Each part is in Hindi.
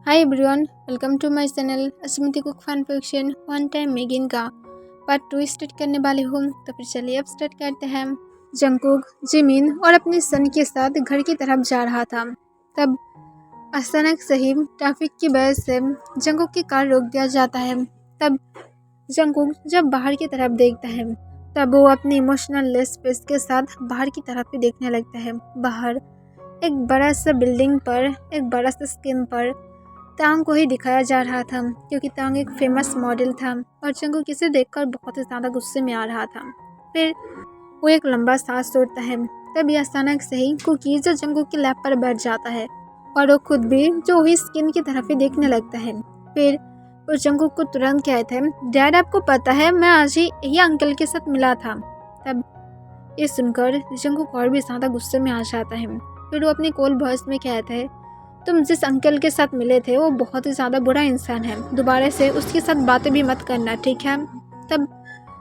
Hi everyone, welcome to my channel Asmita cook fun fiction one time मेगिन का पार्ट 2 स्टार्ट करने वाली हूँ। तो फिर चलिए अब स्टार्ट करते हैं। जंगकुक जिमिन और अपने सन के साथ घर की तरफ जा रहा था। तब अचानक से ही ट्रैफिक की वजह से जंगकुक की कार रोक दिया जाता है। तब जंगकुक जब बाहर की तरफ देखता है तब वो अपनी इमोशनल लेस फेस के साथ बाहर की तरफ ही देखने लगता है। बाहर एक बड़ा सा बिल्डिंग पर एक बड़ा सा स्क्रीन पर तांग को ही दिखाया जा रहा था, क्योंकि तांग एक फेमस मॉडल था और जंगकुक इसे देखकर बहुत ही ज़्यादा गुस्से में आ रहा था। फिर वो एक लंबा सांस छोड़ता है। तभी अचानक से ही कुकी जो जंगकुक के लैप पर बैठ जाता है और वो खुद भी जो हुई स्किन की तरफ ही देखने लगता है। फिर वो जंगकुक को तुरंत कहते हैं, डैड आपको पता है मैं आज ही यही अंकल के साथ मिला था। तब ये सुनकर जंगकुक और भी ज़्यादा गुस्से में आ जाता है। फिर वो अपनी कॉल वॉइस में कहता है, तुम जिस अंकल के साथ मिले थे वो बहुत ही ज़्यादा बुरा इंसान है, दोबारा से उसके साथ बातें भी मत करना, ठीक है। तब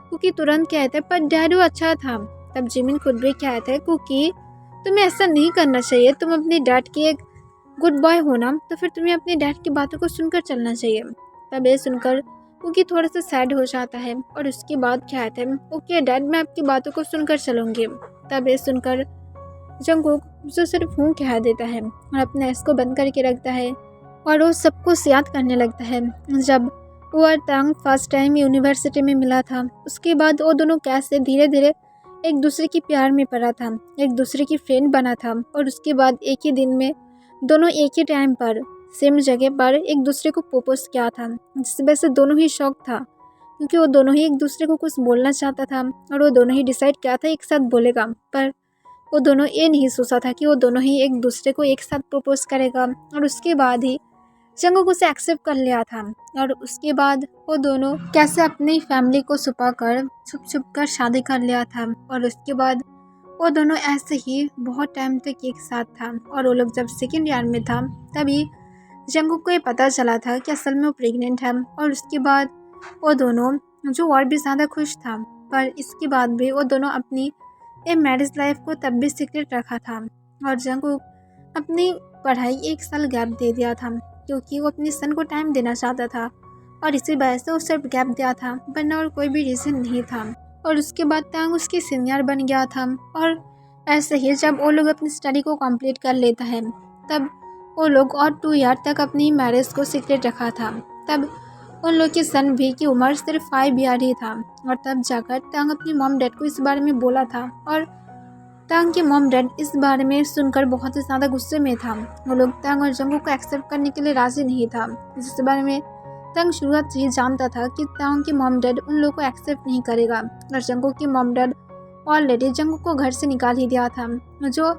कुकी तुरंत कहते पर डैड वो अच्छा था। तब जिमिन खुद भी कहते हैं, कुकी तुम्हें ऐसा नहीं करना चाहिए, तुम अपने डैड की एक गुड बॉय हो ना, तो फिर तुम्हें अपने डैड की बातों को सुनकर चलना चाहिए। तब ये सुनकर कुकी थोड़ा सा सैड हो जाता है और उसके बाद कहते हैं, ओके डैड मैं आपकी बातों को सुनकर चलूँगी। तब ये सुनकर जंगकुक जो सिर्फ हूँ कह देता है और अपने ऐस को बंद करके रखता है और वो सब कुछ याद करने लगता है जब वो और तांग फर्स्ट टाइम यूनिवर्सिटी में मिला था। उसके बाद वो दोनों कैसे धीरे धीरे एक दूसरे की प्यार में पड़ा था, एक दूसरे की फ्रेंड बना था और उसके बाद एक ही दिन में दोनों एक ही टाइम पर सेम जगह पर एक दूसरे को प्रपोज किया था, जिस वजह से दोनों ही शौक था, क्योंकि वो दोनों ही एक दूसरे को कुछ बोलना चाहता था और वो दोनों ही डिसाइड किया था एक साथ बोलेगा। पर वो दोनों ये नहीं सोचा था कि वो दोनों ही एक दूसरे को एक साथ प्रपोज करेगा और उसके बाद ही जंगकुक उसे एक्सेप्ट कर लिया था। और उसके बाद वो दोनों कैसे अपनी फैमिली को छुपा कर छुप छुप कर शादी कर लिया था और उसके बाद वो दोनों ऐसे ही बहुत टाइम तक एक साथ था। और वो लोग जब सेकेंड ईयर में था तभी जंगकुक को ये पता चला था कि असल में वो प्रेग्नेंट है और उसके बाद वो दोनों जो और भी ज़्यादा खुश था। पर इसके बाद भी वो दोनों अपनी ये मैरिज लाइफ को तब भी सीक्रेट रखा था और जंगकुक अपनी पढ़ाई एक साल गैप दे दिया था, क्योंकि वो अपनी सन को टाइम देना चाहता था और इसी वजह से वो सिर्फ गैप दिया था, वरना और कोई भी रीज़न नहीं था। और उसके बाद तांग उसकी सीनियर बन गया था और ऐसे ही जब वो लोग अपनी स्टडी को कंप्लीट कर लेता है तब वो लोग और 2 ईयर तक अपनी मैरिज को सीक्रेट रखा था। तब उन लोग की सन भी की उम्र सिर्फ 5 ईयर ही था और तब जाकर तांग अपनी मॉम डैड को इस बारे में बोला था और तांग के मॉम डैड इस बारे में सुनकर बहुत ही ज़्यादा गुस्से में था। वो लोग तांग और जंगकुक को एक्सेप्ट करने के लिए राज़ी नहीं था, जिस बारे में तांग शुरुआत से ही जानता था कि तांग के मॉम डैड उन लोगों को एक्सेप्ट नहीं करेगा और जंगकुक के मॉम डैड ऑलरेडी जंगकुक को घर से निकाल ही दिया था। जो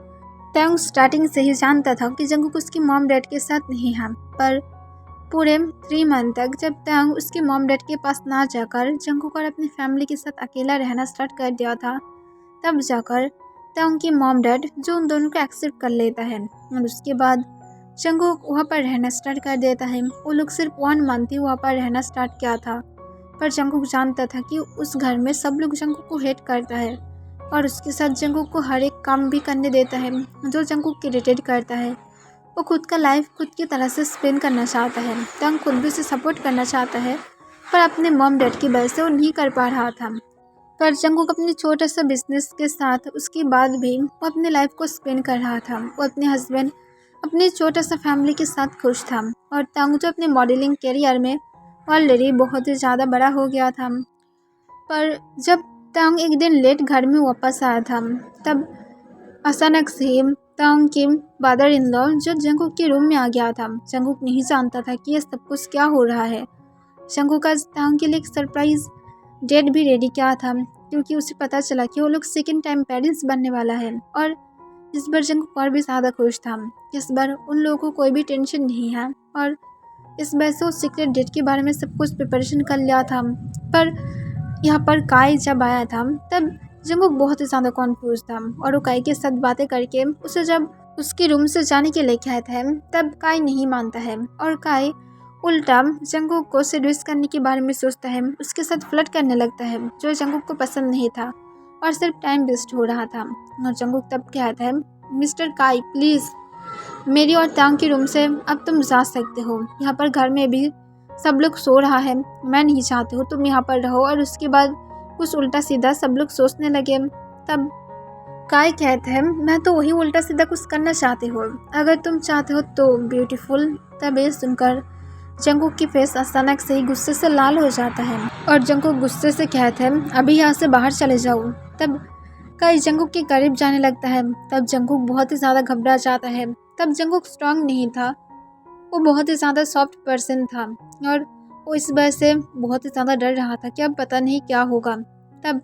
तांग स्टार्टिंग से ही जानता था कि जंगकुक उसकी मॉम डैड के साथ नहीं है। पर पूरे 3 मंथ तक जब तांग उसके मॉम डैड के पास ना जाकर जंगकुक और अपनी फैमिली के साथ अकेला रहना स्टार्ट कर दिया था, तब जाकर तांग की मॉम डैड जो उन दोनों को एक्सेप्ट कर लेता है और उसके बाद जंगकुक वहाँ पर रहना स्टार्ट कर देता है। वो लोग सिर्फ 1 मंथ ही वहाँ पर रहना स्टार्ट किया था, पर जंगकुक जानता था कि उस घर में सब लोग जंगकुक को हेट करता है और उसके साथ जंगकुक को हर एक काम भी करने देता है जो जंगकुक इरिटेट करता है। वो खुद का लाइफ खुद की तरह से स्पेंड करना चाहता है, तांग खुद भी उसे सपोर्ट करना चाहता है, पर अपने मॉम डैड की वजह से वो नहीं कर पा रहा था। पर जंगकुक अपने छोटा सा बिजनेस के साथ उसके बाद भी वो अपने लाइफ को स्पेंड कर रहा था। वो अपने हस्बैंड अपने छोटा सा फैमिली के साथ खुश था और तांग जो अपने मॉडलिंग करियर में ऑलरेडी बहुत ही ज़्यादा बड़ा हो गया था। पर जब तांग एक दिन लेट घर में वापस आया था तब अचानक से तांग के फादर इन लॉ जो जंगकुक के रूम में आ गया था। जंगकुक नहीं जानता था कि ये सब कुछ क्या हो रहा है। जंगकुक का तांग के लिए एक सरप्राइज डेट भी रेडी किया था, क्योंकि उसे पता चला कि वो लोग सेकेंड टाइम पेरेंट्स बनने वाला है। और इस बार जंगकुक और भी ज़्यादा खुश था। इस बार उन लोगों को कोई भी टेंशन नहीं है और इस वजह से वो सीक्रेट डेट के बारे में सब कुछ प्रिपरेशन कर लिया था। पर यहाँ पर काई जब आया था तब जंगकुक बहुत ही ज़्यादा कॉन्फ्यूज था और वो काई के साथ बातें करके उसे जब उसके रूम से जाने के लिए कहता है तब काई नहीं मानता है और काई उल्टा जंगकुक को सेड्यूस करने के बारे में सोचता है, उसके साथ फ्लर्ट करने लगता है, जो जंगकुक को पसंद नहीं था और सिर्फ टाइम वेस्ट हो रहा था। और जंगकुक तब कहता है, मिस्टर काई प्लीज़ मेरी और तांग के रूम से अब तुम जा सकते हो। यहाँ पर घर में भी सब लोग सो रहा है, मैं नहीं चाहती हूँ तुम यहाँ पर रहो। और उसके बाद कुछ उल्टा सीधा सब लोग सोचने लगे। तब काय कहते हैं मैं तो वही उल्टा सीधा कुछ करना चाहती हूँ, अगर तुम चाहते हो तो ब्यूटीफुल। तब ये सुनकर जंगकुक की फेस अचानक से ही गुस्से से लाल हो जाता है और जंगकुक गुस्से से कहते हैं अभी यहाँ से बाहर चले जाओ। तब काय जंगकुक के करीब जाने लगता है। तब जंगकुक बहुत ही ज़्यादा घबरा जाता है। तब जंगकुक स्ट्रांग नहीं था, वो बहुत ही ज़्यादा सॉफ्ट पर्सन था और वो इस वजह से बहुत ही ज़्यादा डर रहा था कि अब पता नहीं क्या होगा। तब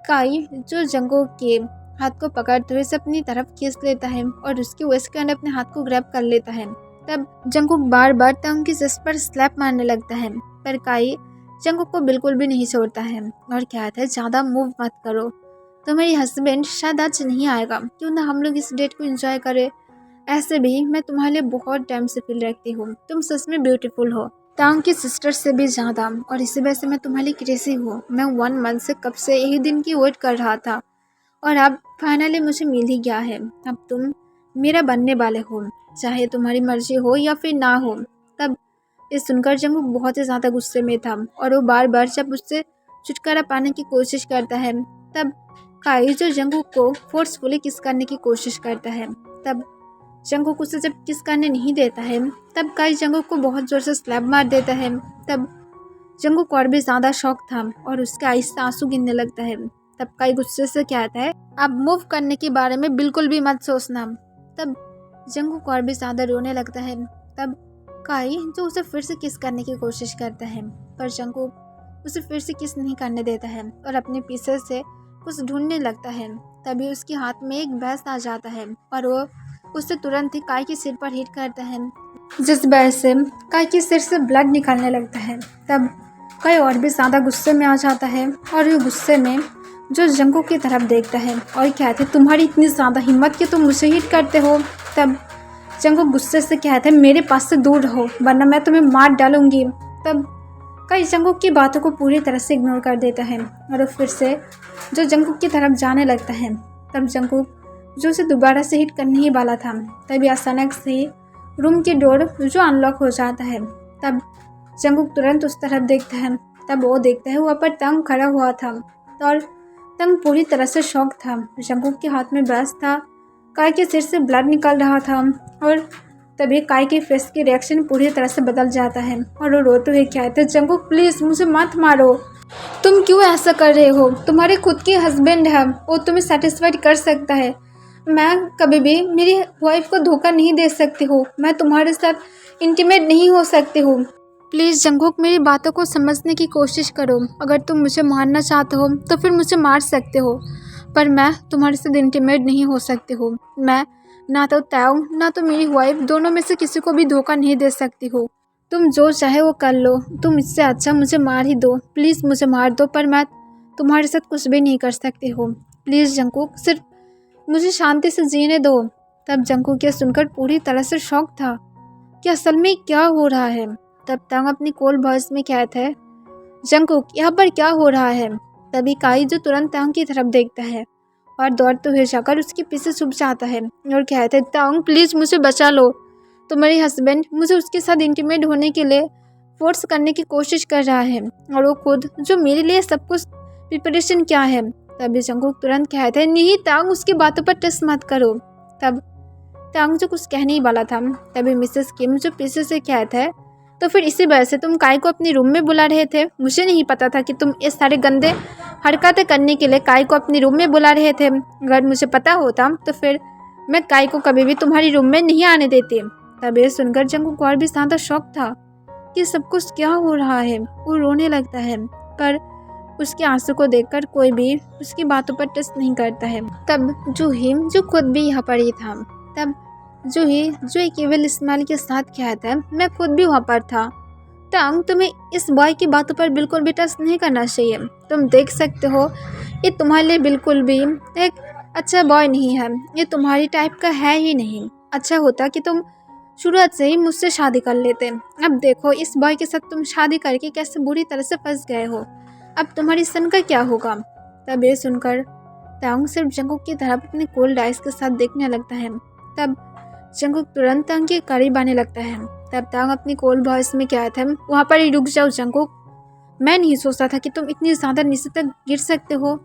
काई जो जंगकुक के हाथ को पकड़ते हुए से अपनी तरफ खींच लेता है और उसकी वेस्ट के अंदर अपने हाथ को ग्रैब कर लेता है। तब जंगकुक बार बार तांग की चेस्ट पर स्लैप मारने लगता है, पर काई जंगकुक को बिल्कुल भी नहीं छोड़ता है और कहता है ज़्यादा मूव मत करो, तुम्हारी हस्बैंड शायद आज नहीं आएगा, क्यों ना हम लोग इस डेट को एंजॉय करें। ऐसे भी मैं तुम्हारे लिए बहुत टाइम से फील रखती हूँ, तुम सच में ब्यूटीफुल हो, तांग की सिस्टर से भी ज़्यादा, और इसी वजह से मैं तुम्हारे लिए क्रेजी हूँ। मैं 1 मंथ से कब से यही दिन की वेट कर रहा था और अब फाइनली मुझे मिल ही गया है। अब तुम मेरा बनने वाले हो, चाहे तुम्हारी मर्जी हो या फिर ना हो। तब ये सुनकर जंगकुक बहुत ही ज़्यादा गुस्से में था और वो बार बार जब उससे छुटकारा पाने की कोशिश करता है, तब काई जो जंगकुक को फोर्सफुली किस करने की कोशिश करता है। तब जंगकुक उसे जब किस करने नहीं देता है, तब काई जंगकुक को बहुत ज़ोर से स्लैप मार देता है। तब जंगकुक और भी ज़्यादा शॉक था और उसके आईज से आंसू गिरने लगता है। तब काई गुस्से से कहता है अब मूव करने के बारे में बिल्कुल भी मत सोचना। तब जंगकुक और भी ज़्यादा रोने लगता है। तब काई जो उसे फिर से किस करने की कोशिश करता है, पर जंगकुक उसे फिर से किस नहीं करने देता है और अपने पीछे से कुछ ढूंढने लगता है। तभी उसके हाथ में एक भैंस आ जाता है और वो उससे तुरंत ही काई के सिर पर हिट करता है, जिस वजह से काई के सिर से ब्लड निकलने लगता है। तब काई और भी ज़्यादा गुस्से में आ जाता है और वो गुस्से में जो जंगकुक की तरफ देखता है और कहते तुम्हारी इतनी ज़्यादा हिम्मत कि तुम मुझे हिट करते हो। तब जंगकुक गुस्से से कहते हैं मेरे पास से दूर रहो वरना मैं तुम्हें मार डालूंगी। तब काई जंगकुक की बातों को पूरी तरह से इग्नोर कर देता है और वो फिर से जो जंगकुक की तरफ जाने लगता है। तब जंगकुक जो उसे दोबारा से हिट करने ही वाला था, तभी अचानक से रूम की डोर जो अनलॉक हो जाता है। तब जंगकुक तुरंत उस तरफ देखता है। तब वो देखता है वहाँ पर तंग खड़ा हुआ था और तंग पूरी तरह से शॉक था। जंगकुक के हाथ में ब्रश था, काई के सिर से ब्लड निकल रहा था और तभी काई के फेस की रिएक्शन पूरी तरह से बदल जाता है और वो रोते हुए कहते हैं जंगकुक प्लीज़ मुझे मत मारो, तुम क्यों ऐसा कर रहे हो, तुम्हारे खुद के हस्बैंड है, वो तुम्हें सेटिस्फाइड कर सकता है, मैं कभी भी मेरी वाइफ को धोखा नहीं दे सकती हूँ, मैं तुम्हारे साथ इंटीमेट नहीं हो सकती हूँ। प्लीज़ जंगकुक मेरी बातों को समझने की कोशिश करो, अगर तुम मुझे मारना चाहते हो तो फिर मुझे मार सकते हो, पर मैं तुम्हारे साथ इंटीमेट नहीं हो सकती हूँ। मैं ना तो ताओंग ना तो मेरी वाइफ दोनों में से किसी को भी धोखा नहीं दे सकती हूँ। तुम जो चाहे वो कर लो, तुम इससे अच्छा मुझे मार ही दो, प्लीज़ मुझे मार दो, पर मैं तुम्हारे साथ कुछ भी नहीं कर सकती हूँ। प्लीज़ जंगकुक सिर्फ मुझे शांति से जीने दो। तब जंगकुक ये सुनकर पूरी तरह से शॉक था कि असल में क्या हो रहा है। तब तांग अपनी कोल वॉइस में कहता है जंगकुक यहाँ पर क्या हो रहा है। तभी काई जो तुरंत तांग की तरफ देखता है और दौड़ते हुए जाकर उसके पीछे छुप जाता है और कहता है तांग प्लीज़ मुझे बचा लो, तुम्हारे हस्बैंड मुझे उसके साथ इंटीमेट होने के लिए फोर्स करने की कोशिश कर रहा है और वो खुद जो मेरे लिए सब कुछ प्रिपरेशन क्या है। तभी जंगकुक तुरंत कहता है नहीं तांग उसकी बातों पर टच मत करो। तब तांग जो कुछ कहने ही वाला था, तभी मिसेस किम जो पीछे से कहता है तो फिर इसी वजह से तुम काई को अपने रूम में बुला रहे थे, मुझे नहीं पता था कि तुम इस सारे गंदे हरकतें करने के लिए काई को अपने रूम में बुला रहे थे, अगर मुझे पता होता तो फिर मैं काई को कभी भी तुम्हारी रूम में नहीं आने देती। तब ये सुनकर जंगकुक और भी ज़्यादा शॉक था कि सब कुछ क्या हो रहा है। वो रोने लगता है पर उसके आंसू को देखकर कोई भी उसकी बातों पर टच नहीं करता है। तब जूही जो खुद भी यहाँ पर ही था, तब जूही जो एक इविल स्माइल के साथ कहता है मैं खुद भी वहाँ पर था। तांग तुम्हें इस बॉय की बातों पर बिल्कुल भी टच नहीं करना चाहिए, तुम देख सकते हो ये तुम्हारे लिए बिल्कुल भी एक अच्छा बॉय नहीं है, ये तुम्हारी टाइप का है ही नहीं। अच्छा होता कि तुम शुरुआत से ही मुझसे शादी कर लेते, अब देखो इस बॉय के साथ तुम शादी करके कैसे बुरी तरह से फंस गए हो, अब तुम्हारी सन का क्या होगा। तब ये सुनकर तांग सिर्फ जंगकुक की तरफ अपने कोल्ड आइज के साथ देखने लगता है। तब जंगकुक तुरंत तांग के करीब आने लगता है। तब तांग अपनी कोल्ड वॉइस में कहता है, वहाँ पर ही रुक जाओ जंगकुक, मैं नहीं सोचता था कि तुम इतनी ज़्यादा नीचे तक गिर सकते हो।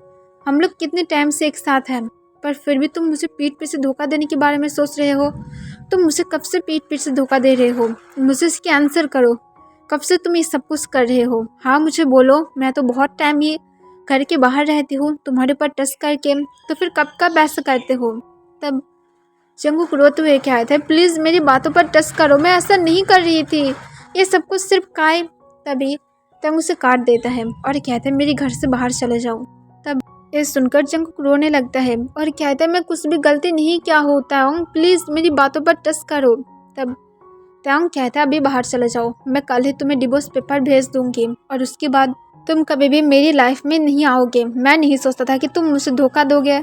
हम लोग कितने टाइम से एक साथ हैं, पर फिर भी तुम मुझे पीठ पीछे धोखा देने के बारे में सोच रहे हो। तुम मुझे कब से पीठ पीछे धोखा दे रहे हो? मुझे इसकी आंसर करो, कब से तुम ये सब कुछ कर रहे हो? हाँ मुझे बोलो, मैं तो बहुत टाइम ये घर के बाहर रहती हूँ तुम्हारे ऊपर टच करके, तो फिर कब ऐसा करते हो? तब जंगकुक रोते हुए कहता है, प्लीज़ मेरी बातों पर टच करो, मैं ऐसा नहीं कर रही थी, ये सब कुछ सिर्फ काय। तभी तंग उसे काट देता है और कहता है, मेरे घर से बाहर चले जाओ। तब ये सुनकर जंगकुक रोने लगता है और कहता है, मैं कुछ भी गलती नहीं क्या होता हूँ, प्लीज़ मेरी बातों पर टच करो। तब तांग कहता है, अभी बाहर चले जाओ, मैं कल ही तुम्हें डिवोर्स पेपर भेज दूंगी और उसके बाद तुम कभी भी मेरी लाइफ में नहीं आओगे। मैं नहीं सोचता था कि तुम मुझे धोखा दोगे,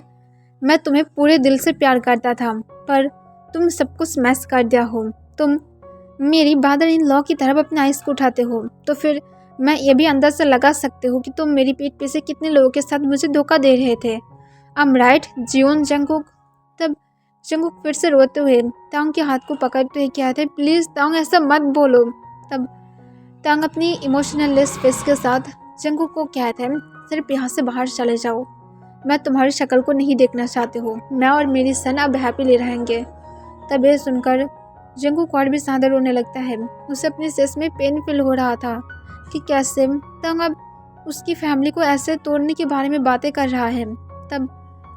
मैं तुम्हें पूरे दिल से प्यार करता था, पर तुम सब कुछ मैस कर दिया हो। तुम मेरी फादर इन लॉ की तरफ अपने आइस को उठाते हो, तो फिर मैं ये भी अंदर से लगा सकते हो कि तुम मेरी पीठ पीछे कितने लोगों के साथ मुझे धोखा दे रहे थे। I'm right Jeon Jungkook. तब जंगकुक फिर से रोते हुए तांग के हाथ को पकड़ते हुए कहते हैं, प्लीज़ तांग ऐसा मत बोलो। तब तांग अपनी इमोशनलेस फेस के साथ जंगकुक को कहते हैं, सिर्फ यहाँ से बाहर चले जाओ, मैं तुम्हारी शक्ल को नहीं देखना चाहती हूँ, मैं और मेरी सन अब हैप्पीली रहेंगे। तब ये सुनकर जंगकुक और भी ज़्यादा रोने लगता है। उसे अपने चेस्ट में पेन फील हो रहा था कि कैसे तांग अब उसकी फैमिली को ऐसे तोड़ने के बारे में बातें कर रहा है। तब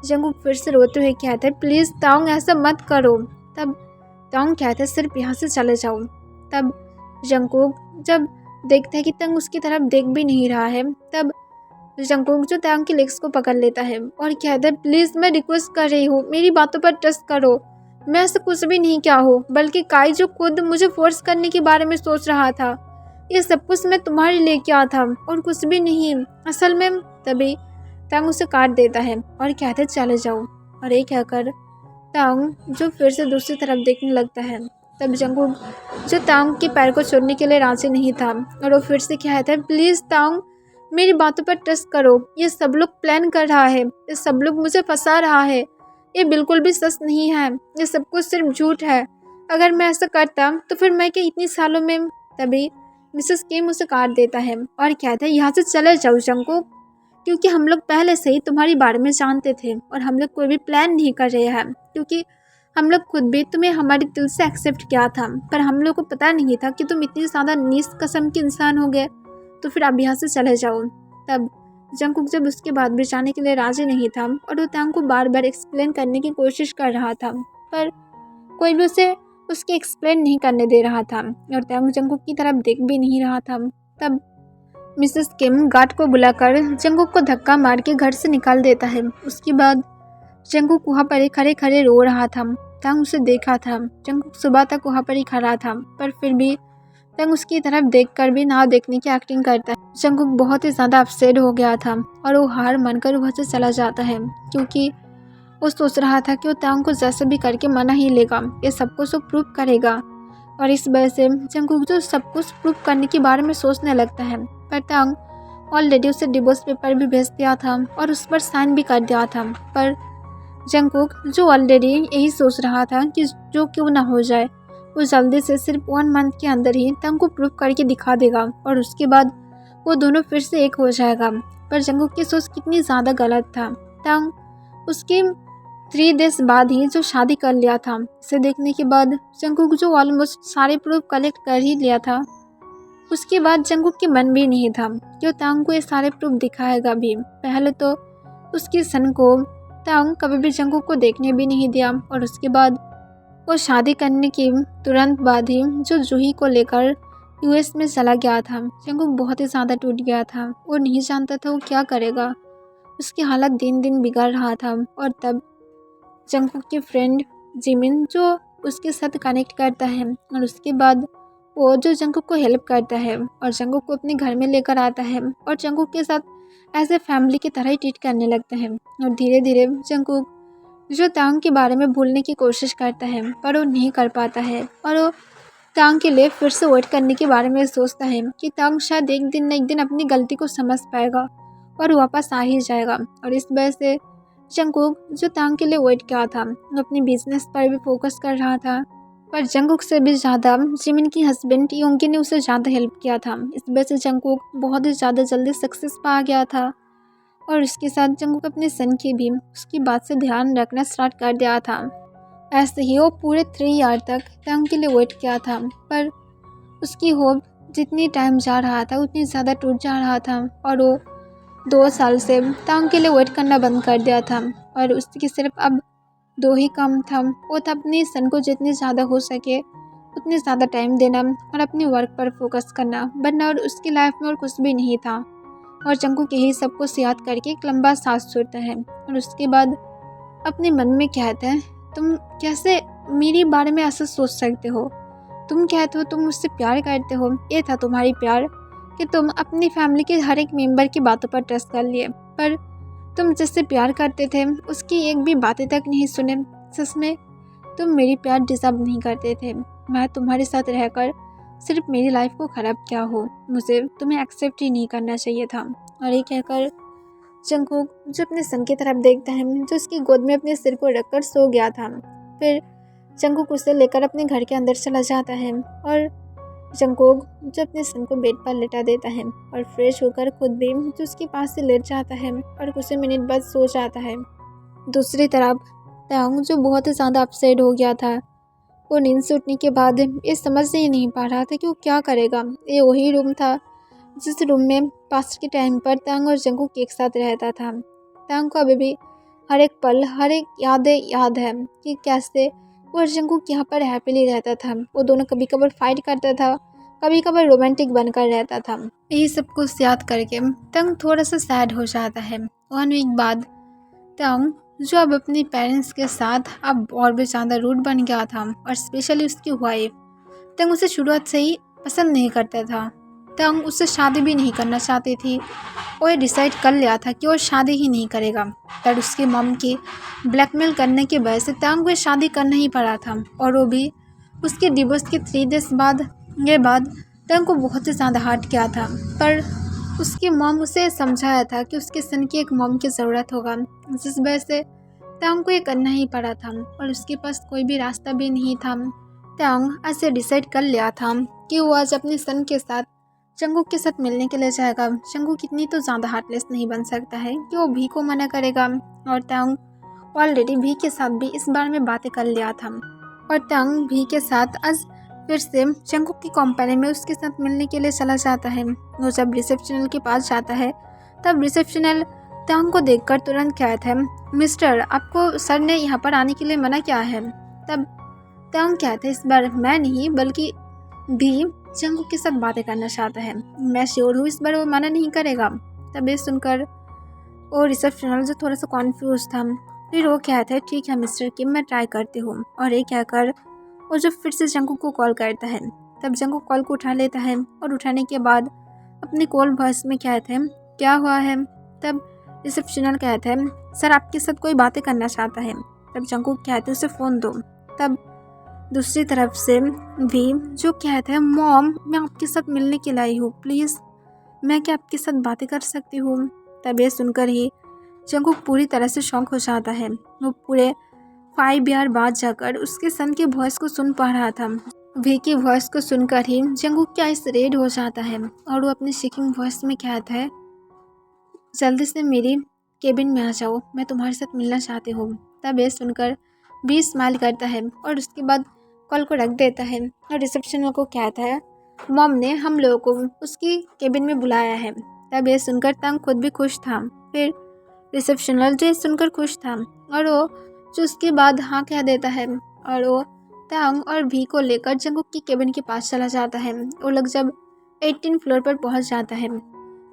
जंगकुक फिर से रोते हुए कहते हैं, प्लीज़ तांग ऐसा मत करो। तब तांग कहते हैं, सिर्फ यहाँ से चले जाओ। तब जंगकुक जब देखता है कि तांग उसकी तरफ देख भी नहीं रहा है, तब जंगकुक जो तांग के लेग्स को पकड़ लेता है और कहता है, प्लीज़ मैं रिक्वेस्ट कर रही हूँ, मेरी बातों पर ट्रस्ट करो, मैं ऐसा कुछ भी नहीं किया हो, बल्कि काई जो खुद मुझे फोर्स करने के बारे में सोच रहा था, ये सब कुछ मैं तुम्हारे लिए किया था और कुछ भी नहीं असल में। तभी तांग उसे काट देता है और कहते चले जाओ, और ये कहकर तांग जो फिर से दूसरी तरफ देखने लगता है। तब जंगकुक जो तांग के पैर को छोड़ने के लिए राजी नहीं था और वो फिर से कहता है, प्लीज़ तांग मेरी बातों पर ट्रस्ट करो, ये सब लोग प्लान कर रहा है, ये सब लोग मुझे फंसा रहा है, ये बिल्कुल भी सच नहीं है, ये सब कुछ सिर्फ झूठ है, अगर मैं ऐसा करता तो फिर मैं क्या इतनी सालों में। तभी मिसेस किम उसे काट देता है और कहता है, यहाँ से चले जाओ जंगकुक, क्योंकि हम लोग पहले से ही तुम्हारे बारे में जानते थे और हम लोग कोई भी प्लान नहीं कर रहे हैं, क्योंकि हम लोग खुद भी तुम्हें हमारे दिल से एक्सेप्ट किया था, पर हम लोग को पता नहीं था कि तुम इतनी ज़्यादा नीच किस्म के इंसान हो गए, तो फिर अब यहाँ से चले जाओ। तब जंगकुक जब उसके बाद भी जाने के लिए राजी नहीं था और वो तांग को बार बार एक्सप्लेन करने की कोशिश कर रहा था, पर कोई भी उसे उसके एक्सप्लेन नहीं करने दे रहा था और तांग जंगकुक की तरफ देख भी नहीं रहा था। तब मिसेस किम गार्ड को बुलाकर जंगकुक को धक्का मार के घर से निकाल देता है। उसके बाद जंगकुक वहाँ पर ही खड़े खड़े रो रहा था। तांग उसे देखा था, जंगकुक सुबह तक वहाँ पर ही खड़ा था, पर फिर भी तांग उसकी तरफ देखकर भी ना देखने की एक्टिंग करता है। जंगकुक बहुत ही ज़्यादा अपसेट हो गया था और वो हार मानकर वहाँ से चला जाता है, क्योंकि वो सोच रहा था कि वो तांग को जैसे भी करके मना ही लेगा, ये सब कुछ वो प्रूव करेगा, और इस वजह से जंगकुक जो सब कुछ प्रूव करने के बारे में सोचने लगता है। पर तांग ऑलरेडी उसे डिवोर्स पेपर भी भेज दिया था और उस पर साइन भी कर दिया था, पर जंगकुक जो ऑलरेडी यही सोच रहा था कि जो क्यों ना हो जाए, वो जल्दी से सिर्फ 1 मंथ के अंदर ही तांग को प्रूव करके दिखा देगा और उसके बाद वो दोनों फिर से एक हो जाएगा। पर जंगकुक की सोच कितनी ज़्यादा गलत था। तांग उसके 3 डेज बाद ही जो शादी कर लिया था, इसे देखने के बाद जंगकुक जो ऑलमोस्ट सारे प्रूफ कलेक्ट कर ही लिया था, उसके बाद जंगकुक के मन भी नहीं था कि वो तांग को ये सारे प्रूफ दिखाएगा भी। पहले तो उसकी सन को तांग कभी भी जंगकुक को देखने भी नहीं दिया, और उसके बाद वो शादी करने के तुरंत बाद ही जो जूही को लेकर यूएस में चला गया था। जंगकुक बहुत ही ज़्यादा टूट गया था, वो नहीं जानता था वो क्या करेगा, उसकी हालत दिन दिन बिगड़ रहा था। और तब जंगकुक के फ्रेंड जिमिन जो उसके साथ कनेक्ट करता है और उसके बाद वो जो जंगकुक को हेल्प करता है और जंगकुक को अपने घर में लेकर आता है और जंगकुक के साथ एज ए फैमिली की तरह ही ट्रीट करने लगता है। और धीरे धीरे जंगकुक जो तांग के बारे में भूलने की कोशिश करता है, पर वो नहीं कर पाता है, और वो तांग के लिए फिर से वेट करने के बारे में सोचता है कि तांग शायद एक दिन न एक दिन अपनी गलती को समझ पाएगा और वापस आ ही जाएगा। और इस वजह से जंगकुक जो तांग के लिए वेट किया था, वो अपने बिजनेस पर भी फोकस कर रहा था पर जंगकुक से भी ज़्यादा जिमिन की हस्बैंड योंगी ने उसे ज़्यादा हेल्प किया था। इस वजह से जंगकुक बहुत ही ज़्यादा जल्दी सक्सेस पा गया था और उसके साथ जंगकुक अपने सन की भी उसकी बात से ध्यान रखना स्टार्ट कर दिया था। ऐसे ही वो पूरे 3 ईयर तक तंग के लिए वेट किया था, पर उसकी होप जितनी टाइम जा रहा था उतनी ज़्यादा टूट जा रहा था और वो 2 साल से तंग के लिए वेट करना बंद कर दिया था और उसकी सिर्फ अब 2 ही काम था। वो था अपने सन को जितनी ज़्यादा हो सके उतनी ज़्यादा टाइम देना और अपने वर्क पर फोकस करना, वरना और उसकी लाइफ में और कुछ भी नहीं था। और जंगकुक यही सब कुछ याद करके एक लंबा सांस छोड़ता है और उसके बाद अपने मन में कहता है, तुम कैसे मेरे बारे में ऐसा सोच सकते हो? तुम कहते हो तुम मुझसे प्यार करते हो, ये था तुम्हारी प्यार कि तुम अपनी फैमिली के हर एक मेंबर की बातों पर ट्रस्ट कर लिए, पर तुम जिससे प्यार करते थे उसकी एक भी बातें तक नहीं सुने। सच में तुम मेरी प्यार डिजर्व नहीं करते थे। मैं तुम्हारे साथ रहकर सिर्फ मेरी लाइफ को ख़राब किया हो, मुझे तुम्हें एक्सेप्ट ही नहीं करना चाहिए था। और ये कहकर जंगकुक जो अपने सन की तरफ देखता है जो उसकी गोद में अपने सिर को रखकर सो गया था। फिर जंगकुक उसे लेकर अपने घर के अंदर चला जाता है और जंगकुक जो अपने सन को बेड पर लेटा देता है और फ्रेश होकर खुद भी जो उसके पास से लेट जाता है और कुछ मिनट बाद सो जाता है। दूसरी तरफ तांग जो बहुत ही ज़्यादा अपसेट हो गया था, वो नींद से उठने के बाद ये समझ ही नहीं पा रहा था कि वो क्या करेगा। ये वही रूम था जिस रूम में पास्ट के टाइम पर तांग और जंगकुक एक साथ रहता था। तांग को अभी भी हर एक पल हर एक यादें याद है कि कैसे वो और जंगकुक यहाँ पर हैप्पीली रहता था। वो दोनों कभी कभार फाइट करता था, कभी कभार रोमांटिक बनकर रहता था। यही सब कुछ याद करके तांग थोड़ा सा सैड हो जाता है। 1 वीक बाद तांग जो अब अपने पेरेंट्स के साथ अब और भी ज़्यादा रूड बन गया था और स्पेशली उसकी वाइफ तांग उसे शुरुआत से ही पसंद नहीं करता था। तांग उससे शादी भी नहीं करना चाहती थी। वो ये डिसाइड कर लिया था कि वो शादी ही नहीं करेगा, पर उसकी मम की ब्लैकमेल करने की वजह से तांग को शादी करना ही पड़ा था। और वो भी उसके डिवोर्स के 3 डेज बाद ये बाद तांग को बहुत ही ज़्यादा हर्ट किया था, पर उसकी मम उसे समझाया था कि उसके सन की एक मम की ज़रूरत होगा, जिस वजह से तांग को ये करना ही पड़ा था और उसके पास कोई भी रास्ता भी नहीं था। तांग ऐसे डिसाइड कर लिया था कि वो आज अपने सन के साथ जंगकुक के साथ मिलने के लिए जाएगा। जंगकुक कितनी तो ज़्यादा हार्टलेस नहीं बन सकता है कि वो भी को मना करेगा। और तांग ऑलरेडी भी के साथ भी इस बारे में बातें कर लिया था और तांग भी के साथ आज फिर से जंगकुक की कंपनी में उसके साथ मिलने के लिए चला जाता है। वो जब रिसेप्शनल के पास जाता है तब रिसेप्शनल तांग को देखकर तुरंत कहता है, मिस्टर आपको सर ने यहाँ पर आने के लिए मना किया है। तब तांग कहता है, इस बार मैं नहीं बल्कि भी जंगकुक के साथ बातें करना चाहता है, मैं श्योर हूँ इस बार वो मना नहीं करेगा। तब ये सुनकर वो रिसेप्शनल जो थोड़ा सा कॉन्फ्यूज था, फिर वो कहता है, ठीक है मिस्टर किम मैं ट्राई करती हूँ। और ये कहकर वो जो फिर से जंगकुक को कॉल करता है। तब जंगकुक कॉल को उठा लेता है और उठाने के बाद अपनी कॉल वॉइस में कहते हैं, क्या हुआ है। तब रिसेप्शनल कहता है, सर आपके साथ कोई बातें करना चाहता है। तब जंगकुक कहते हैं, उसे फ़ोन दो। तब दूसरी तरफ से भी जो कहता है, मॉम मैं आपके साथ मिलने के लिए आई हूँ, प्लीज़ मैं क्या आपके साथ बातें कर सकती हूँ। तब ये सुनकर ही जंगकुक पूरी तरह से शॉक हो जाता है। वो पूरे 5 ईयर बाद जाकर उसके सन की वॉइस को सुन पा रहा था। वी की वॉइस को सुनकर ही जंगकुक क्या इस रेड हो जाता है और वो अपनी शेकिंग वॉइस में कहता है, जल्दी से मेरी केबिन में आ जाओ, मैं तुम्हारे साथ मिलना चाहती हूँ। तब ये सुनकर भी स्माइल करता है और उसके बाद कॉल को रख देता है और रिसेप्शन को कहता है, मॉम ने हम लोगों को उसकी केबिन में बुलाया है। तब ये सुनकर तांग खुद भी खुश था। फिर रिसेप्शनर जो सुनकर खुश था और वो जो उसके बाद हाँ कह देता है और वो तांग और भी को लेकर जंगकुक की केबिन के पास चला जाता है। वो लोग जब 18 फ्लोर पर पहुंच जाता है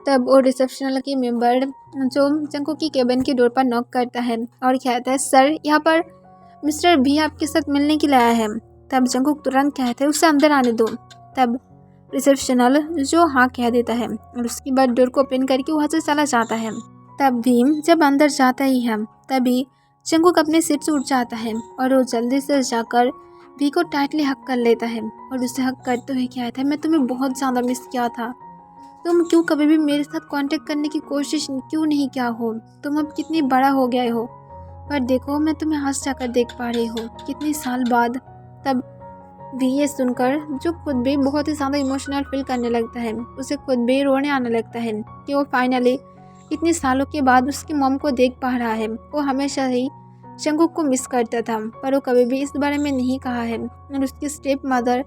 तब वो रिसेप्शनल की मेंबर जो जंगकुक की केबिन की डोर पर नॉक करता है और कहता है, सर यहाँ पर मिस्टर भी आपके साथ मिलने के लिए आया है। तब जंगकुक तुरंत कहते हैं, उसे अंदर आने दो। तब रिसेप्शनल जो हाँ कह देता है और उसके बाद डोर को ओपन करके वहाँ से चला जाता है। तब भी जब अंदर जाता ही है तभी जंगकुक अपने सीट से उठ जाता है और वो जल्दी से जाकर भी को टाइटली हक कर लेता है और उसे हक करते हुए कहता है, मैं तुम्हें बहुत ज़्यादा मिस किया था, तुम क्यों कभी भी मेरे साथ कांटेक्ट करने की कोशिश क्यों नहीं किया हो, तुम अब कितनी बड़ा हो गए हो, पर देखो मैं तुम्हें आज जाकर देख पा रही हूँ कितने साल बाद। तब भी ये सुनकर जो खुद भी बहुत ही ज़्यादा इमोशनल फील करने लगता है, उसे खुद भी रोने आने लगता है कि वो फाइनली इतने सालों के बाद उसकी मॉम को देख पा रहा है। वो हमेशा ही जंगकुक को मिस करता था, पर वो कभी भी इस बारे में नहीं कहा है। और उसकी स्टेप मदर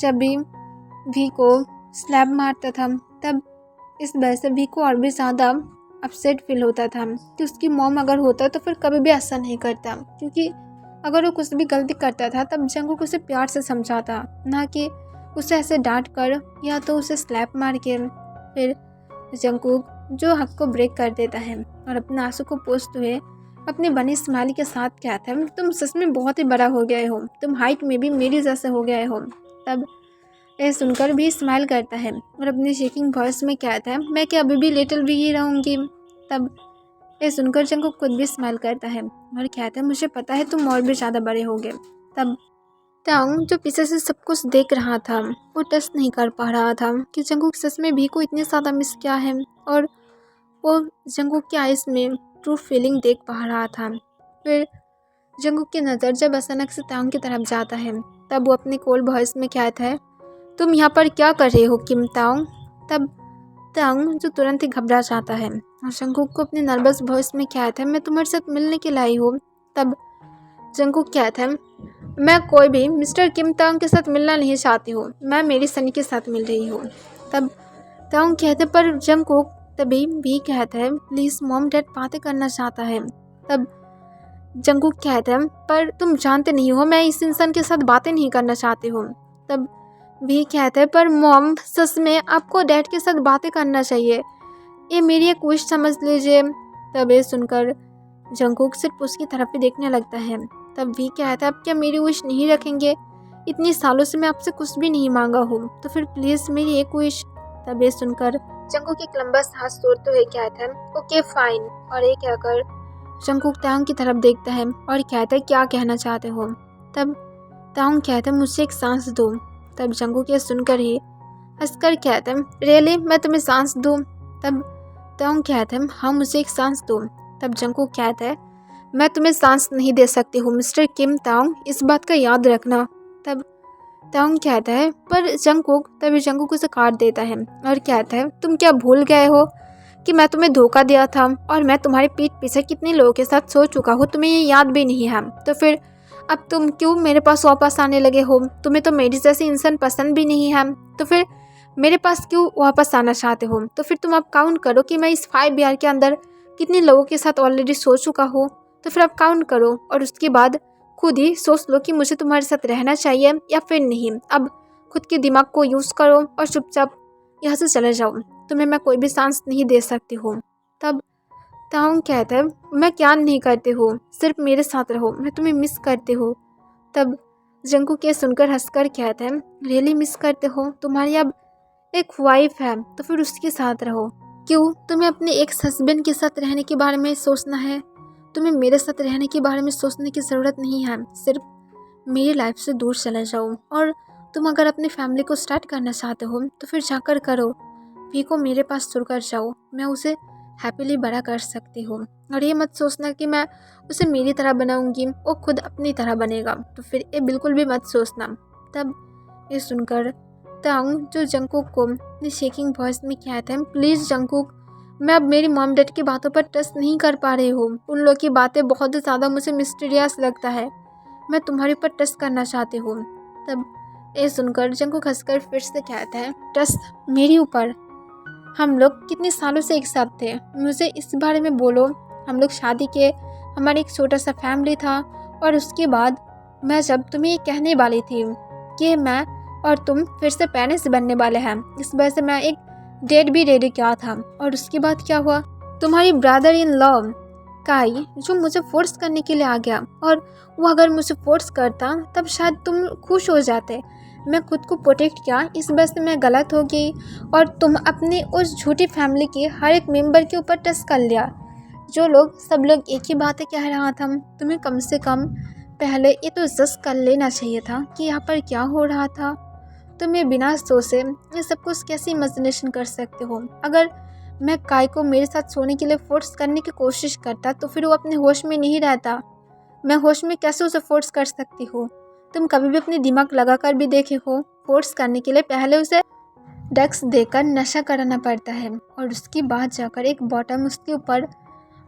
जब भी को स्लैप मारता था, तब इस वजह से भी को और भी ज़्यादा अपसेट फील होता था कि उसकी मॉम अगर होता तो फिर कभी भी ऐसा नहीं करता, क्योंकि अगर वो कुछ भी गलती करता था तब जंगकुक उसे प्यार से समझाता, ना कि उसे ऐसे डांट कर या तो उसे स्लैप मार के। फिर जंगकुक जो हक को ब्रेक कर देता है और अपने आंसू को पोंछते हुए अपनी बनी स्माइली के साथ कहता है, तुम सच में बहुत ही बड़ा हो गए हो, तुम हाइट में भी मेरी जैसे हो गए हो। तब ये सुनकर भी स्माइल करता है और अपनी शेकिंग वॉइस में कहता है, मैं क्या अभी भी लिटिल भी ही रहूँगी। तब ये सुनकर जंगकुक खुद भी स्माइल करता है और कहता है, मुझे पता है तुम और भी ज़्यादा बड़े होगे। तब टांग जो पीछे से सब कुछ देख रहा था वो ट्रस्ट नहीं कर पा रहा था कि जंगकुक सच में भी को इतने ज़्यादा मिस किया है, और वो जंगकुक की आइज़ में ट्रू फीलिंग देख पा रहा था। फिर जंगकुक की नज़र जब अचानक से टांग की तरफ जाता है, तब वो अपने कोल्ड वॉइस में कहता है, तुम यहाँ पर क्या कर रहे हो किम तांग। तब तांग जो तुरंत ही घबरा जाता है और जंगकुक को अपने नर्वस वॉइस में कहता है, मैं तुम्हारे साथ मिलने के लिए आई हूँ। तब जंगकुक कहता है, मैं कोई भी मिस्टर किम तांग के साथ मिलना नहीं चाहती हूँ, मैं मेरी सनी के साथ मिल रही हूँ। तब तांग कहते पर जंगकुक तभी भी कहता है, प्लीज़ मॉम डैड बातें करना चाहता है। तब जंगकुक कहता है, पर तुम जानते नहीं हो मैं इस इंसान के साथ बातें नहीं करना चाहती हूँ। तब भी कहता है, पर मॉम सच में आपको डैड के साथ बातें करना चाहिए, ये मेरी एक विश समझ लीजिए। तब ये सुनकर जंगकुक सिर्फ उसकी तरफ ही देखने लगता है। तब भी कहता है, आप क्या मेरी विश नहीं रखेंगे, इतनी सालों से मैं आपसे कुछ भी नहीं मांगा हूँ, तो फिर प्लीज़ मेरी एक विश। तब ये सुनकर जंगकुक एक लंबा सांस तोड़ते हुए कहता है, ओके फाइन। और ये कहकर जंगकुक तांग की तरफ देखता है और कहता है, क्या कहना चाहते हो। तब तांग कहता है, मुझे एक सांस दो। तब जंगकुक ये सुनकर ही हंसकर कहता है, रियली मैं तुम्हें सांस दूँ। तब तांग कहता है, हाँ मुझे एक सांस दो। तब जंगकुक कहता है, मैं तुम्हें सांस नहीं दे सकती हूँ मिस्टर किम तांग, इस बात का याद रखना। तब तांग कहता है, पर जंगकुक। तभी जंगकुक उसे काट देता है और कहता है, तुम क्या भूल गए हो कि मैं तुम्हें धोखा दिया था और मैं तुम्हारी पीठ पीछे कितने लोगों के साथ सो चुका हूँ, तुम्हें ये याद भी नहीं है। तो फिर अब तुम क्यों मेरे पास वापस आने लगे हो, तुम्हें तो मेरी जैसी इंसान पसंद भी नहीं है, तो फिर मेरे पास क्यों वापस आना चाहते हो। तो फिर तुम अब काउंट करो कि मैं इस 5 ईयर के अंदर कितने लोगों के साथ ऑलरेडी सो चुका हूँ, तो फिर आप काउंट करो और उसके बाद खुद ही सोच लो कि मुझे तुम्हारे साथ रहना चाहिए या फिर नहीं। अब खुद के दिमाग को यूज़ करो और चुपचाप यहाँ से चले जाओ, तुम्हें मैं कोई भी चांस नहीं दे सकती हूँ। तब तांग कहता है, मैं क्या नहीं करती हूँ, सिर्फ मेरे साथ रहो, मैं तुम्हें मिस करती हूँ। तब जंगकुक ये सुनकर हंसकर कहता है, रियली मिस करते हो, तुम्हारी अब एक वाइफ है तो फिर उसके साथ रहो, क्यों तुम्हें अपने एक्स हस्बैंड के साथ रहने के बारे में सोचना है, तुम्हें मेरे साथ रहने के बारे में सोचने की ज़रूरत नहीं है, सिर्फ मेरी लाइफ से दूर चले जाओ। और तुम अगर अपनी फैमिली को स्टार्ट करना चाहते हो तो फिर जाकर करो, भी को मेरे पास छोड़कर जाओ, मैं उसे हैप्पीली बड़ा कर सकती हूँ। और ये मत सोचना कि मैं उसे मेरी तरह बनाऊंगी, वो खुद अपनी तरह बनेगा, तो फिर ये बिल्कुल भी मत सोचना। तब ये सुनकर तांग जो जंगकुक को अपनी शेकिंग वॉइस में कहता है, प्लीज़ जंगकुक, मैं अब मेरी मॉम डैड की बातों पर ट्रस्ट नहीं कर पा रही हूँ, उन लोगों की बातें बहुत ज़्यादा मुझे मिस्टीरियस लगता है, मैं तुम्हारे ऊपर ट्रस्ट करना चाहती हूँ। तब ये सुनकर जंगकुक हंसकर फिर से कहता है, ट्रस्ट मेरे ऊपर, हम लोग कितने सालों से एक साथ थे, मुझे इस बारे में बोलो। हम लोग शादी के, हमारा एक छोटा सा फैमिली था, और उसके बाद मैं जब तुम्हें ये कहने वाली थी कि मैं और तुम फिर से पेरेंट्स बनने वाले हैं, इस वजह से मैं एक डेट भी रेडी किया था, और उसके बाद क्या हुआ, तुम्हारी ब्रदर इन लॉ काई जो मुझे फोर्स करने के लिए आ गया, और वो अगर मुझे फोर्स करता तब शायद तुम खुश हो जाते, मैं खुद को प्रोटेक्ट किया, इस वजह से मैं गलत हो गई, और तुम अपने उस झूठी फैमिली के हर एक मेंबर के ऊपर ट्रस्ट कर लिया। सब लोग एक ही बातें कह रहा था, तुम्हें कम से कम पहले ये तो जज कर लेना चाहिए था कि यहाँ पर क्या हो रहा था। तुम ये बिना सोचे ये सब कुछ कैसे इमेजिनेशन कर सकते हो। अगर मैं काय को मेरे साथ सोने के लिए फोर्स करने की कोशिश करता तो फिर वो अपने होश में नहीं रहता, मैं होश में कैसे उसे फोर्स कर सकती हूँ। तुम कभी भी अपनी दिमाग लगाकर भी देखे हो, फोर्स करने के लिए पहले उसे ड्रग्स देकर नशा कराना पड़ता है और उसके बाद जाकर एक बॉटम उसके ऊपर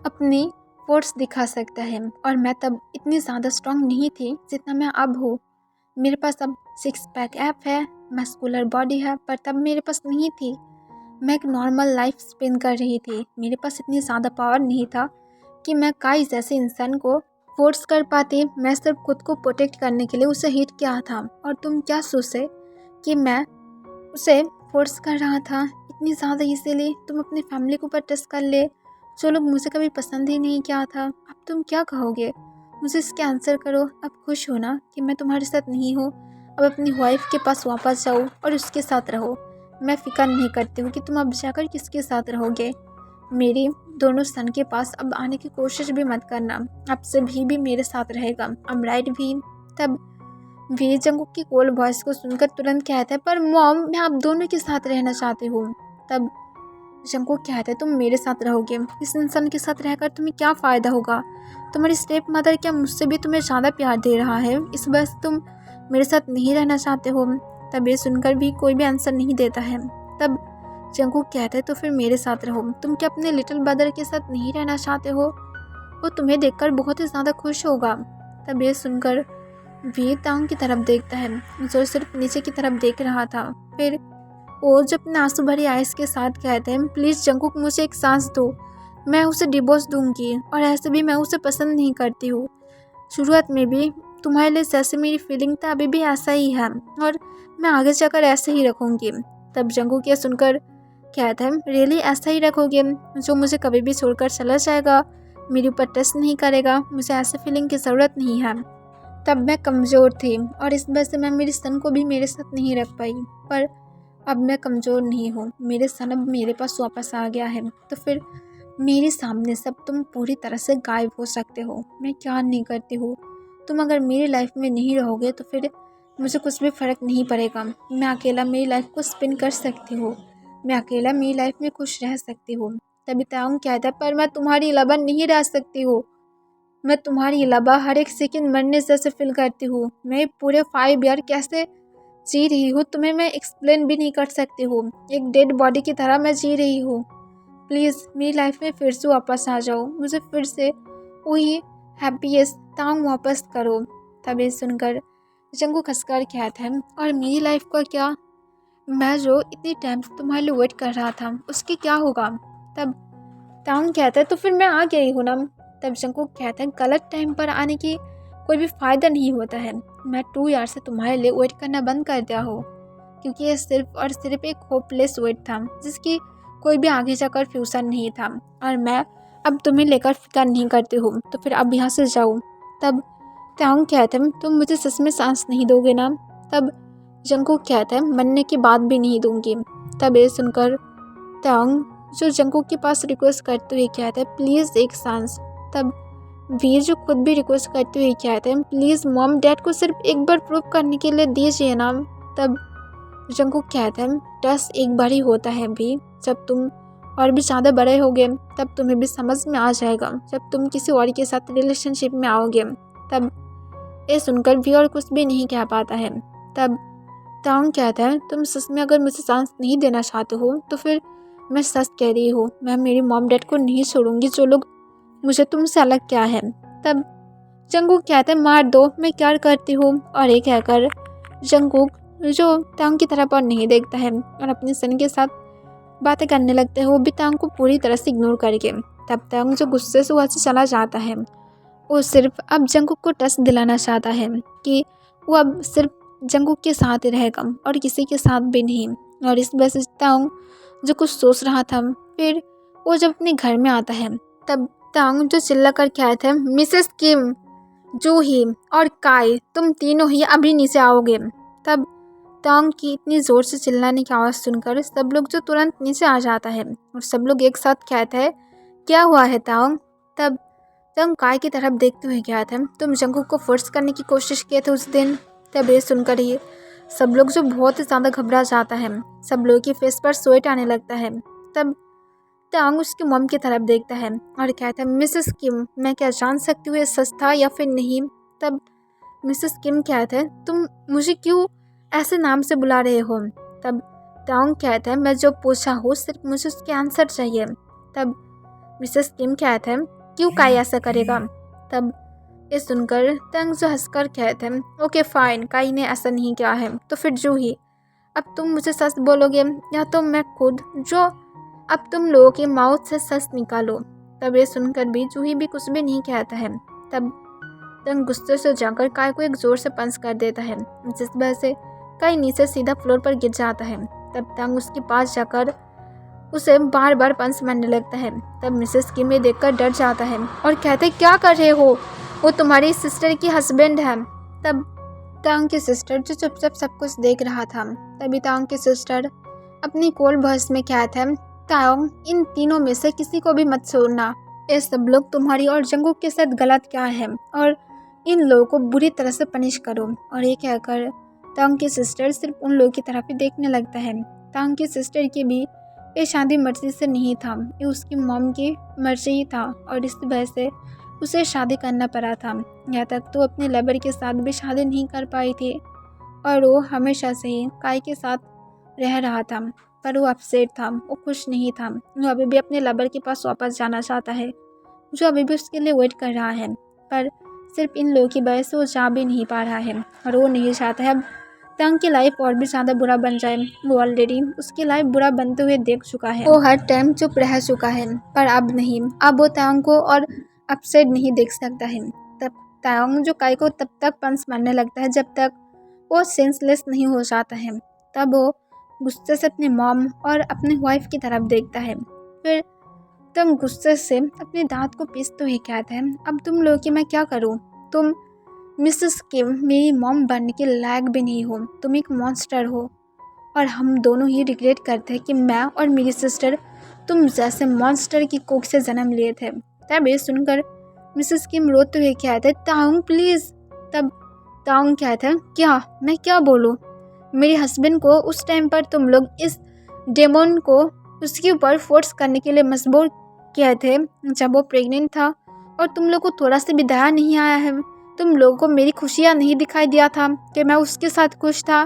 अपनी फोर्स दिखा सकता है। और मैं तब इतनी ज़्यादा स्ट्रांग नहीं थी जितना मैं अब हूँ। मेरे पास अब 6 पैक ऐप है, मस्कुलर बॉडी है, पर तब मेरे पास नहीं थी। मैं एक नॉर्मल लाइफ स्पेंड कर रही थी। मेरे पास इतनी ज़्यादा पावर नहीं था कि मैं काई जैसे इंसान को फोर्स कर पाती। मैं सिर्फ खुद को प्रोटेक्ट करने के लिए उसे हिट किया था। और तुम क्या सोचे कि मैं उसे फोर्स कर रहा था इतनी ज़्यादा, इसीलिए तुम अपनी फैमिली को ऊपर टच कर ले, जो लोग मुझे कभी पसंद ही नहीं किया था। अब तुम क्या कहोगे? मुझे इसके आंसर करो। अब खुश हो ना कि मैं तुम्हारे साथ नहीं हूँ? अब अपनी वाइफ के पास वापस जाओ और उसके साथ रहो। मैं फिक्र नहीं करती हूँ कि तुम अब जाकर किसके साथ रहोगे। मेरी दोनों सन के पास अब आने की कोशिश भी मत करना। अब से भी मेरे साथ रहेगा। अब राइट भी। तब वी जंगकुक की कोल्ड वॉइस को सुनकर तुरंत कहता है, पर मॉम मैं आप दोनों के साथ रहना चाहती हूँ। तब जंगकुक कहता है, तुम मेरे साथ रहोगे, इस इंसान के साथ रहकर तुम्हें क्या फ़ायदा होगा? तुम्हारी स्टेप मदर क्या मुझसे भी तुम्हें ज़्यादा प्यार दे रहा है? इस वजह से तुम मेरे साथ नहीं रहना चाहते हो? तब ये सुनकर भी कोई भी आंसर नहीं देता है। तब जंगकुक कहता है, तो फिर मेरे साथ रहो। तुम क्या अपने लिटिल ब्रदर के साथ नहीं रहना चाहते हो? वो तुम्हें देखकर बहुत ही ज़्यादा खुश होगा। तब ये सुनकर वी तांग की तरफ देखता है, जो सिर्फ नीचे की तरफ देख रहा था। फिर वो जब अपने आंसू भरी आइस के साथ कहते हैं, प्लीज़ जंगकुक मुझे एक सांस दो, मैं उसे डिवोर्स दूंगी। और ऐसे भी मैं उसे पसंद नहीं करती हूँ। शुरुआत में भी तुम्हारे लिए जैसे मेरी फीलिंग था अभी भी ऐसा ही है और मैं आगे जाकर ऐसे ही रखूँगी। तब जंगकुक ये सुनकर कहता है, रियली ऐसा ही रखोगे? जो मुझे कभी भी छोड़कर चला जाएगा, मेरे ऊपर टच नहीं करेगा? मुझे ऐसे फीलिंग की ज़रूरत नहीं है। तब मैं कमज़ोर थी और इस वजह से मैं मेरी सन को भी मेरे साथ नहीं रख पाई, पर अब मैं कमज़ोर नहीं हूँ। मेरे सन अब मेरे पास वापस आ गया है, तो फिर मेरे सामने सब तुम पूरी तरह से गायब हो सकते हो। मैं क्या नहीं करती हूँ। तुम अगर मेरी लाइफ में नहीं रहोगे तो फिर मुझे कुछ भी फ़र्क नहीं पड़ेगा। मैं अकेला मेरी लाइफ को स्पेंड कर सकती हूँ। मैं अकेला मेरी लाइफ में खुश रह सकती हूँ। तभी ताऊं कहता है, पर मैं तुम्हारी अलावा नहीं रह सकती हूँ। मैं तुम्हारी अलावा हर एक सेकंड मरने जैसे फील करती हूँ। मैं पूरे 5 ईयर कैसे जी रही हूँ तुम्हें मैं एक्सप्लेन भी नहीं कर सकती हूँ। एक डेड बॉडी की तरह मैं जी रही हूँ। प्लीज़ मेरी लाइफ में फिर से वापस आ जाओ। मुझे फिर से वही हैप्पीएस्ट तांग वापस करो। तब ये सुनकर जंगकुक हंसकर कहता है, और मेरी लाइफ का क्या? मैं जो इतनी टाइम से तुम्हारे लिए वेट कर रहा था उसकी क्या होगा? तब तांग कहता है, तो फिर मैं आ गई हूँ ना। तब जंगकुक कहता है, गलत टाइम पर आने की कोई भी फ़ायदा नहीं होता है। मैं 2 ईयर से तुम्हारे लिए वेट करना बंद कर दिया हो, क्योंकि ये सिर्फ और सिर्फ एक होपलेस वेट था जिसकी कोई भी आगे जाकर फ्यूचर नहीं था। और मैं अब तुम्हें लेकर फिक्र नहीं करती हूँ, तो फिर अब यहाँ से जाओ। तब तांग कहता है, तुम मुझे सच में सांस नहीं दोगे ना? तब जंगकुक कहता है, मरने की बात भी नहीं दूंगी। तब ये सुनकर तांग जो जंगकुक के पास रिक्वेस्ट करते हुए कहता है, प्लीज़ एक सांस। तब वीर जो खुद भी रिक्वेस्ट करते हुए कहते हैं, प्लीज़ मॉम डैड को सिर्फ एक बार प्रूव करने के लिए दीजिए ना। तब जंगकुक कहता है, ट्रस्ट एक बार ही होता है भी, जब तुम और भी ज़्यादा बड़े होगे तब तुम्हें भी समझ में आ जाएगा, जब तुम किसी और के साथ रिलेशनशिप में आओगे। तब ये सुनकर भी और कुछ भी नहीं कह पाता है। तब तांग कहता है, तुम सच में अगर मुझे चांस नहीं देना चाहते हो तो फिर मैं सच कह रही हूँ, मैं मेरी मॉम डैड को नहीं छोड़ूंगी, जो लोग मुझे तुमसे अलग क्या है। तब जंगकुक कहता है, मार दो, मैं क्या करती हूँ। और ये कहकर जंगकुक जो तांग की तरफ और नहीं देखता है और अपने सन के साथ बातें करने लगते हैं, वो भी तांग को पूरी तरह से इग्नोर करके। तब तांग जो गुस्से से वहाँ से चला जाता है, वो सिर्फ अब जंगकुक को टच दिलाना चाहता है कि वो अब सिर्फ जंगकुक के साथ ही रहेगा और किसी के साथ भी नहीं। और इस वजह से तांग जो कुछ सोच रहा था, फिर वो जब अपने घर में आता है तब तांग जो चिल्ला कर कहता है, मिसेस किम, जूही और काई, तुम तीनों ही अभी नीचे आओगे। तब तांग की इतनी ज़ोर से चिल्लाने की आवाज़ सुनकर सब लोग जो तुरंत नीचे आ जाता है और सब लोग एक साथ कहते हैं, क्या हुआ है तांग? तब तांग काई की तरफ देखते हुए कहता है, तुम जंगकुक को फोर्स करने की कोशिश किए थे उस दिन। तब ये सुनकर ही सब लोग जो बहुत ही ज़्यादा घबरा जाता है, सब लोगों के फेस पर स्वेट आने लगता है। तब तांग उसकी मॉम की तरफ देखता है और कहता है, मिसेस किम, मैं क्या जान सकती हूँ ये सच था या फिर नहीं? तब मिसेस किम कहते हैं तुम मुझे क्यों ऐसे नाम से बुला रहे हो। तब तांग कहते हैं मैं जो पूछा हूँ सिर्फ मुझे उसके आंसर चाहिए। तब मिसेस किम कहते हैं क्यों काई ऐसा करेगा। तब ये सुनकर तंग जो हंसकर कहते हैं ओके फाइन, काई ने ऐसा नहीं किया है तो फिर जूही अब तुम मुझे सच बोलोगे या तो मैं खुद, जो अब तुम लोगों के माउथ से सच निकालो। तब ये सुनकर भी जूही भी कुछ भी नहीं कहता है। तब तंग गुस्से से जाकर काई को एक जोर से पंच कर देता है, जिस वजह से काई नीचे सीधा फ्लोर पर गिर जाता है। तब तंग उसके पास जाकर उसे बार बार पंच मारने लगता है। तब मिसेस किम ये देखकर डर जाता है और कहते क्या कर रहे हो, वो तुम्हारी सिस्टर की हस्बैंड है। तब तांग की सिस्टर जो चुपचाप सब कुछ देख रहा था, तभी तांग की सिस्टर अपनी कोल भस में कहते हैं तांग इन तीनों में से किसी को भी मत छोड़ना, ये सब लोग तुम्हारी और जंगू के साथ गलत क्या है और इन लोगों को बुरी तरह से पनिश करो। और ये कहकर तांग की सिस्टर सिर्फ उन लोगों की तरफ ही देखने लगता है। तांग की सिस्टर की भी ये शादी मर्जी से नहीं था, ये उसकी मॉम की मर्जी ही था और इस वजह से उसे शादी करना पड़ा था। यहाँ तक तो अपने लवर के साथ भी शादी नहीं कर पाई थी और वो हमेशा से ही काई के साथ रह रहा था, पर वो अपसेट था, वो खुश नहीं था। वो अभी भी अपने लवर के पास वापस जाना चाहता है, जो अभी भी उसके लिए वेट कर रहा है, पर सिर्फ इन लोगों की वजह से वो जा भी नहीं पा रहा है और वो नहीं चाहता है अब तंग की लाइफ और भी ज़्यादा बुरा बन जाए। वो ऑलरेडी उसकी लाइफ बुरा बनते हुए देख चुका है, वो हर टाइम चुप रह चुका है, पर अब नहीं, अब वो तंग को और अपसेट नहीं देख सकता है। तब तंग जो काई को तब तक पंच मारने लगता है जब तक वो सेंसलेस नहीं हो जाता है। तब वो गुस्से से अपने मॉम और अपने वाइफ की तरफ देखता है, फिर तंग गुस्से से अपने दांत को पीसते हुए कहता है अब तुम लोग की मैं क्या करूं, तुम मिसेस किम मेरी मॉम बनने के लायक भी नहीं हो, तुम एक मॉन्स्टर हो और हम दोनों ही रिग्रेट करते हैं कि मैं और मेरी सिस्टर तुम जैसे मॉन्स्टर की कोख से जन्म लिए थे। तब ये सुनकर मिसेस किम रोते हुए कहते हैं ताउंग प्लीज़। तब ताउंग कहता है क्या, मैं क्या बोलूँ, मेरे हस्बैंड को उस टाइम पर तुम लोग इस डेमोन को उसके ऊपर फोर्स करने के लिए मजबूर किए थे जब वो प्रेग्नेंट था और तुम लोग को थोड़ा सा भी दया नहीं आया है, तुम लोगों को मेरी खुशियाँ नहीं दिखाई दिया था कि मैं उसके साथ खुश था।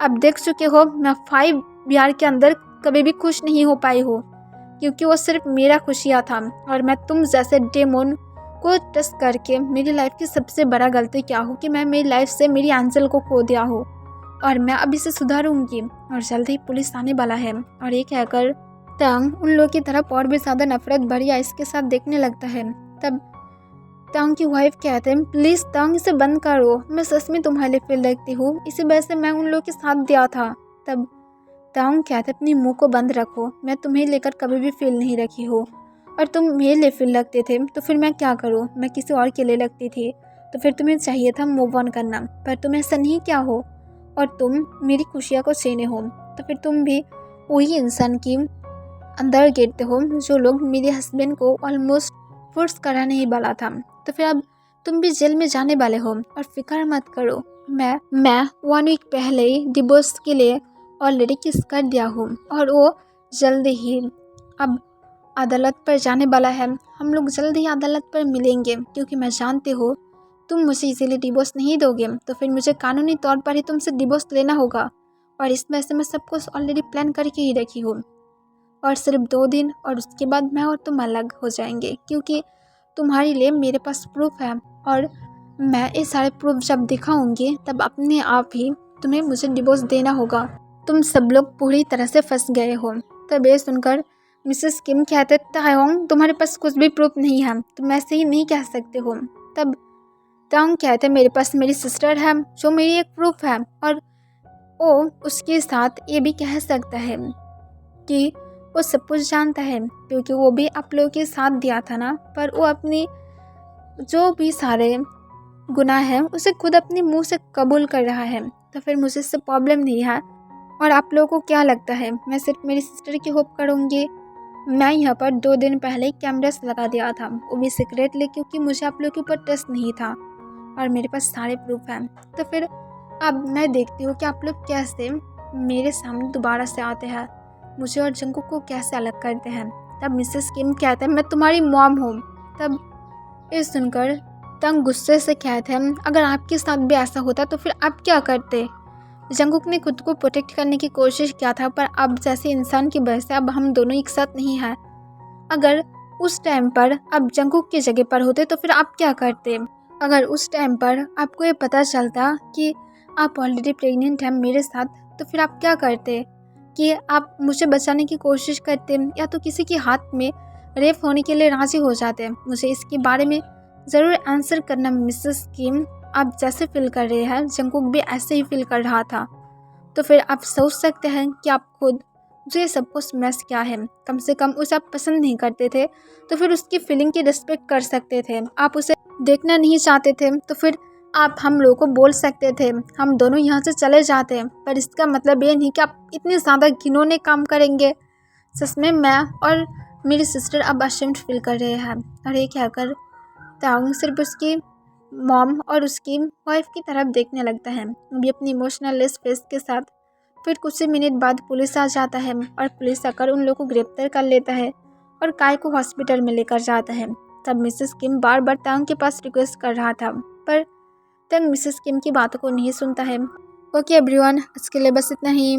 अब देख चुके हो मैं 5 ईयर के अंदर कभी भी खुश नहीं हो पाई हो क्योंकि वो सिर्फ मेरा खुशियाँ था और मैं तुम जैसे डेमोन को टच करके मेरी लाइफ की सबसे बड़ा गलती क्या हो कि मैं मेरी लाइफ से मेरी एंजल को खो दिया हो और मैं अब इसे सुधारूंगी और जल्द ही पुलिस आने वाला है। और ये कहकर तंग उन लोगों की तरफ और भी ज़्यादा नफरत भरी आइस के साथ देखने लगता है। तब तंग की वाइफ कहते हैं प्लीज़ तंग इसे बंद करो, मैं सच में तुम्हारे लिए फील रखती हूँ, इसी वजह से मैं उन लोगों के साथ दिया था। तब तंग कहते अपनी मुंह को बंद रखो, मैं तुम्हें लेकर कभी भी फील नहीं रखी हो और तुम मेरे लिए फील रखते थे तो फिर मैं क्या करूँ, मैं किसी और के लिए लगती थी तो फिर तुम्हें चाहिए था मूव ऑन करना, पर तुम ऐसा नहीं क्या हो और तुम मेरी खुशियाँ को छीने हो तो फिर तुम भी वही इंसान की अंदर गिरते हो जो लोग मेरे हस्बैंड को ऑलमोस्ट फोर्स कराने ही वाला था, तो फिर अब तुम भी जेल में जाने वाले हो और फिक्र मत करो, मैं 1 वीक पहले ही डिवोर्स के लिए ऑलरेडी किस कर दिया हूँ और वो जल्द ही अब अदालत पर जाने वाला है, हम लोग जल्द ही अदालत पर मिलेंगे क्योंकि मैं जानती हूँ तुम मुझे इसीलिए डिवोर्स नहीं दोगे तो फिर मुझे कानूनी तौर पर ही तुमसे डिवोर्स लेना होगा और इस वजह से मैं सब कुछ ऑलरेडी प्लान करके ही रखी हूँ और सिर्फ 2 दिन और उसके बाद मैं और तुम अलग हो जाएंगे क्योंकि तुम्हारे लिए मेरे पास प्रूफ है और मैं ये सारे प्रूफ जब दिखाऊंगी तब अपने आप ही तुम्हें मुझे डिवोर्स देना होगा, तुम सब लोग पूरी तरह से फंस गए हो। तब ये सुनकर मिसेस किम कहते तायोंग तुम्हारे पास कुछ भी प्रूफ नहीं है, तुम ऐसे ही नहीं कह सकते हो। तब तायोंग कहते मेरे पास मेरी सिस्टर है जो मेरी एक प्रूफ है और वो उसके साथ ये भी कह सकता है कि वो सब कुछ जानता है क्योंकि वो भी आप लोगों के साथ दिया था ना, पर वो अपनी जो भी सारे गुनाह हैं उसे खुद अपने मुंह से कबूल कर रहा है, तो फिर मुझे इससे प्रॉब्लम नहीं है। और आप लोगों को क्या लगता है मैं सिर्फ मेरी सिस्टर की होप करूँगी? मैं यहाँ पर 2 दिन पहले कैमरास लगा दिया था, वो भी सीक्रेटली क्योंकि मुझे आप लोगों के ऊपर ट्रस्ट नहीं था और मेरे पास सारे प्रूफ हैं। तो फिर अब मैं देखती हूँ कि आप लोग कैसे मेरे सामने दोबारा से आते हैं, मुझे और जंगकुक को कैसे अलग करते हैं। तब मिसेस किम कहते हैं मैं तुम्हारी मॉम हूँ। तब ये सुनकर तंग गुस्से से कहते हैं, अगर आपके साथ भी ऐसा होता तो फिर आप क्या करते। जंगकुक ने खुद को प्रोटेक्ट करने की कोशिश किया था, पर अब जैसे इंसान की वजह से अब हम दोनों एक साथ नहीं हैं। अगर उस टाइम पर अब जंगकुक की जगह पर होते तो फिर आप क्या करते। अगर उस टाइम पर आपको ये पता चलता कि आप ऑलरेडी प्रेग्नेंट हैं मेरे साथ, तो फिर आप क्या करते कि आप मुझे बचाने की कोशिश करते या तो किसी के हाथ में रेप होने के लिए राजी हो जाते। मुझे इसके बारे में ज़रूर आंसर करना मिसेस किम। आप जैसे फील कर रहे हैं जंगकुक भी ऐसे ही फील कर रहा था। तो फिर आप सोच सकते हैं कि आप खुद जो ये सब कुछ मैस क्या है, कम से कम उसे आप पसंद नहीं करते थे तो फिर उसकी फीलिंग की रिस्पेक्ट कर सकते थे। आप उसे देखना नहीं चाहते थे तो फिर आप हम लोगों को बोल सकते थे हम दोनों यहाँ से चले जाते हैं, पर इसका मतलब ये नहीं कि आप इतने ज़्यादा घिनौने काम करेंगे। सच में मैं और मेरी सिस्टर अब अशेम्ड फील कर रहे हैं। और ये कहकर ताउंग सिर्फ उसकी मॉम और उसकी वाइफ की तरफ देखने लगता है, भी अपनी इमोशनल लेस फेस के साथ। फिर कुछ ही मिनट बाद पुलिस आ जाता है और पुलिस आकर उन लोगों को गिरफ्तार कर लेता है और काय को हॉस्पिटल में लेकर जाता है। तब मिसेस किम बार बार तांग के पास रिक्वेस्ट कर रहा था, पर तंग मिसेस किम की बातों को नहीं सुनता है। ओके एवरीवन, आज के लिए बस इतना ही।